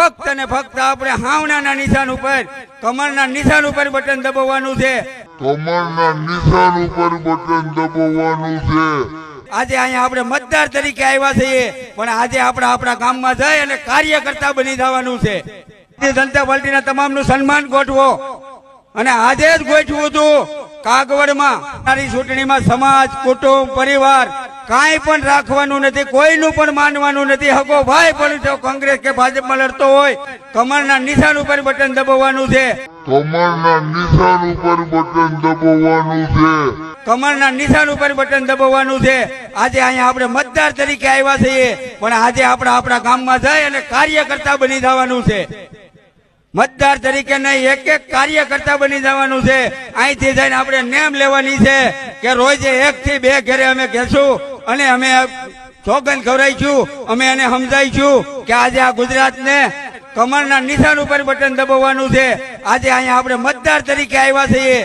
ફક્ત ને ફક્ત આપણે હાવણાના નિશાન ઉપર કમરના નિશાન ઉપર બટન દબાવવાનું છે. કમરના નિશાન ઉપર બટન દબાવવાનું છે. આજે અહીંયા આપણે મતદાર તરીકે આવ્યા છીએ, પણ આજે આપણે આપણા ગામમાં જઈ અને કાર્યકર્તા બની જવાનું છે. ભારતીય જનતા પાર્ટીના તમામનું સન્માન ગોઠવો અને આજે જ ગોઠવું હતું. કાગવડમાં આવનારી ચૂંટણીમાં સમાજ, કુટુંબ, પરિવાર કાંઈ પણ રાખવાનું નથી, કોઈનું પણ માનવાનું નથી. હકો ભાઈ પણ જો કોંગ્રેસ કે ભાજપમાં લડતો હોય, કમરના નિશાન ઉપર બટન દબાવવાનું છે. કમરના નિશાન ઉપર બટન દબાવવાનું છે. કમરના નિશાન ઉપર બટન દબાવવાનું છે. આજે અહીંયા આપણે મતદાર તરીકે આવ્યા છીએ, પણ આજે આપણે આપણા ગામમાં જઈ અને કાર્યકર્તા બની જવાનું છે. મતદાર તરીકે નહીં, એક એક કાર્યકર્તા બની જવાનું છે. અહીંથી જઈને આપણે નેમ લેવાની છે કે રોજે 1 થી 2 ઘરે અમે કહેશું અને અમે સોગંદ ખવડાવીશું, અમે એને સમજાવીશું કે આજે આ ગુજરાતને કમરના નિશાન ઉપર બટન દબાવવાનું છે. આજે અહીંયા આપણે મતદાર તરીકે આવ્યા છીએ,